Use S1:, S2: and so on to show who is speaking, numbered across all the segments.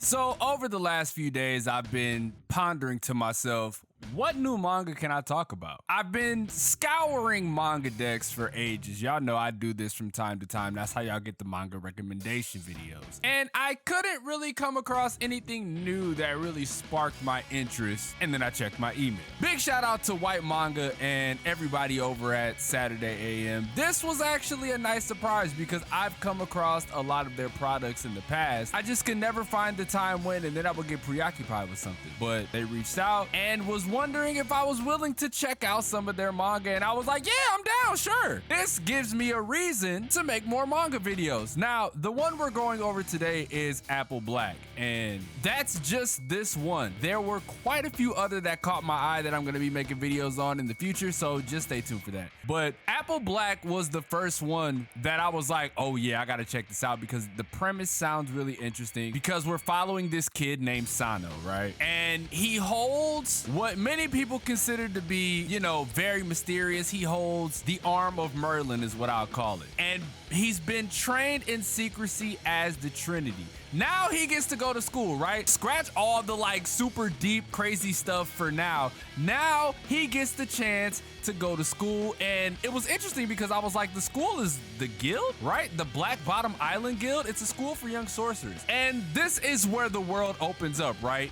S1: So over the last few days, I've been pondering to myself, what new manga can I talk about? I've been scouring manga decks for ages. Y'all know I do this from time to time. That's how y'all get the manga recommendation videos. And I couldn't really come across anything new that really sparked my interest. And then I checked my email. Big shout out to Whyt Manga and everybody over at Saturday AM. This was actually a nice surprise because I've come across a lot of their products in the past. I just could never find the time when, and then I would get preoccupied with something. But they reached out and was wondering if I was willing to check out some of their manga, and I was like, yeah, I'm down, sure. This gives me a reason to make more manga videos. Now, the one we're going over today is Apple Black, and that's just this one. There were quite a few other that caught my eye that I'm going to be making videos on in the future, so just stay tuned for that. But Apple Black was the first one that I was like, oh yeah, I got to check this out because the premise sounds really interesting because we're following this kid named Sano, right? And he holds what many people consider to be, you know, very mysterious. He holds the arm of Merlin is what I'll call it. And he's been trained in secrecy as the Trinity. Now he gets to go to school, right? Scratch all the like super deep, crazy stuff for now. Now he gets the chance to go to school. And it was interesting because I was like, the school is the guild, right? The Black Bottom Island Guild. It's a school for young sorcerers. And this is where the world opens up, right?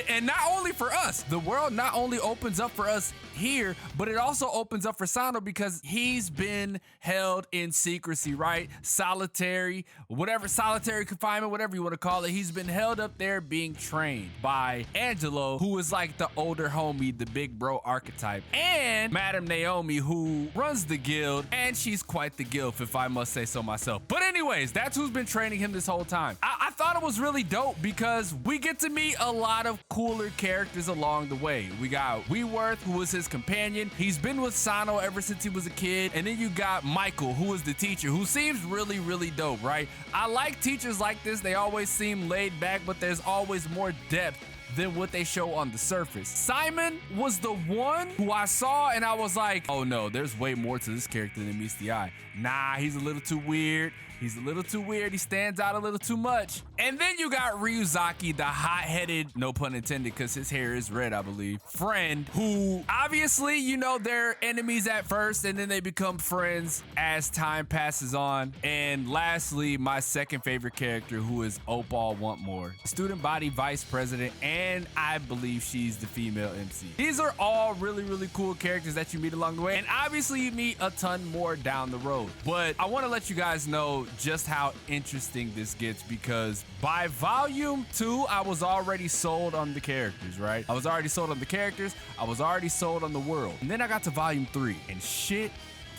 S1: And not only for us, the world not only opens up for us here, but it also opens up for Sano because he's been held in secrecy, right? Solitary, whatever, solitary confinement, whatever you want to call it. He's been held up there being trained by Angelo, who is like the older homie, the big bro archetype, and Madame Naomi, who runs the guild, and she's quite the guild, if I must say so myself. But anyways, that's who's been training him this whole time. I thought it was really dope because we get to meet a lot of cooler characters along the way. We got Whyt, who was his companion. He's been with Sano ever since he was a kid. And then you got Michael, who is the teacher, who seems really, really dope, right? I like teachers like this. They always seem laid back, but there's always more depth than what they show on the surface. Simon was the one who I saw and I was like, oh no, there's way more to this character than meets the eye. Nah, he's a little too weird. He's a little too weird. He stands out a little too much. And then you got Ryuzaki, the hot-headed, no pun intended, because his hair is red, I believe, friend, who obviously, you know, they're enemies at first and then they become friends as time passes on. And lastly, my second favorite character, who is Opal Want More, student body vice president, and I believe she's the female MC. These are all really, really cool characters that you meet along the way. And obviously you meet a ton more down the road. But I want to let you guys know just how interesting this gets because by volume 2, I was already sold on the characters, right? I was already sold on the characters. I was already sold on the world. And then I got to volume 3 and shit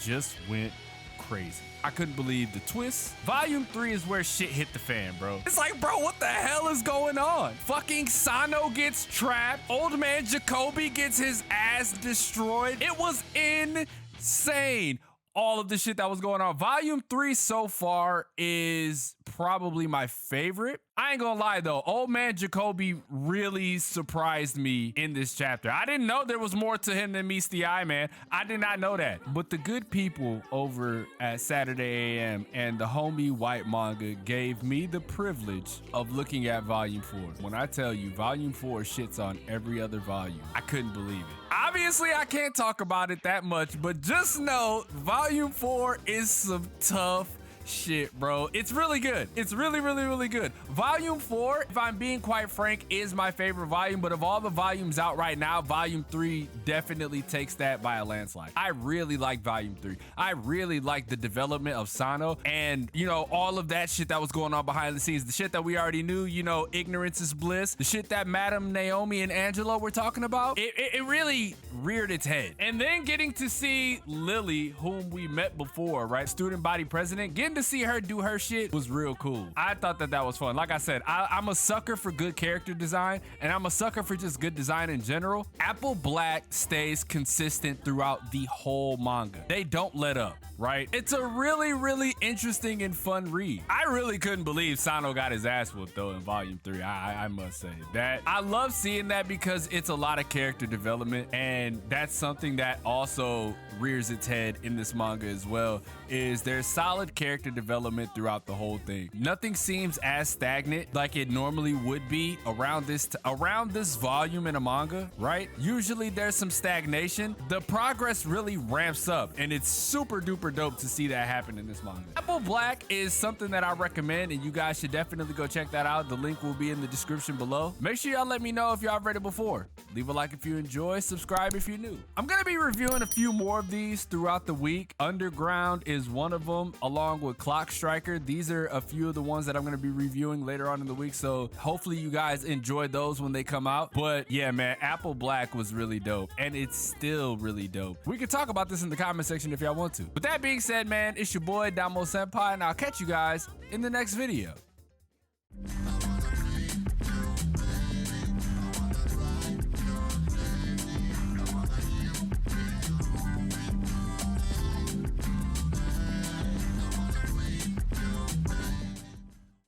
S1: just went crazy. I couldn't believe the twist. Volume 3 is where shit hit the fan, bro. It's like, bro, what the hell is going on? Fucking Sano gets trapped. Old man Jacoby gets his ass destroyed. It was insane. All of the shit that was going on. Volume 3 so far is probably my favorite. I ain't gonna lie though, old man Jacoby really surprised me in this chapter. I didn't know there was more to him than meets the eye, man. I did not know that. But the good people over at Saturday AM and the homie Whyt Manga gave me the privilege of looking at volume 4. When I tell you volume 4 shits on every other volume, I couldn't believe it. Obviously, I can't talk about it that much, but just know volume 4 is some tough shit, bro. It's really good. It's really, really, really good. Volume 4, if I'm being quite frank, is my favorite volume, but of all the volumes out right now, volume 3 definitely takes that by a landslide. I really like volume 3. I really like the development of Sano and, you know, all of that shit that was going on behind the scenes, the shit that we already knew, you know, ignorance is bliss, the shit that Madame Naomi and Angelo were talking about. It really reared its head. And then getting to see Lily, whom we met before, right? Student body president, getting to see her do her shit was real cool. I thought that was fun. Like I said, I'm a sucker for good character design, and I'm a sucker for just good design in general. Apple Black stays consistent throughout the whole manga. They don't let up, right? It's a really, really interesting and fun read. I really couldn't believe Sano got his ass whooped though in volume 3. I must say that. I love seeing that because it's a lot of character development, and that's something that also rears its head in this manga as well, is there's solid character character development throughout the whole thing. Nothing seems as stagnant like it normally would be around this volume in a manga, right? Usually there's some stagnation. The progress really ramps up, and it's super duper dope to see that happen in this manga. Apple Black is something that I recommend, and you guys should definitely go check that out. The link will be in the description below. Make sure y'all let me know if y'all read it before. Leave a like if you enjoy, subscribe if you're new. I'm gonna be reviewing a few more of these throughout the week. Underground is one of them, along with Clock Striker. These are a few of the ones that I'm gonna be reviewing later on in the week, so hopefully you guys enjoy those when they come out. But yeah, man, Apple Black was really dope, and it's still really dope. We can talk about this in the comment section if y'all want to. With that being said, man, it's your boy DomoSenpai, and I'll catch you guys in the next video.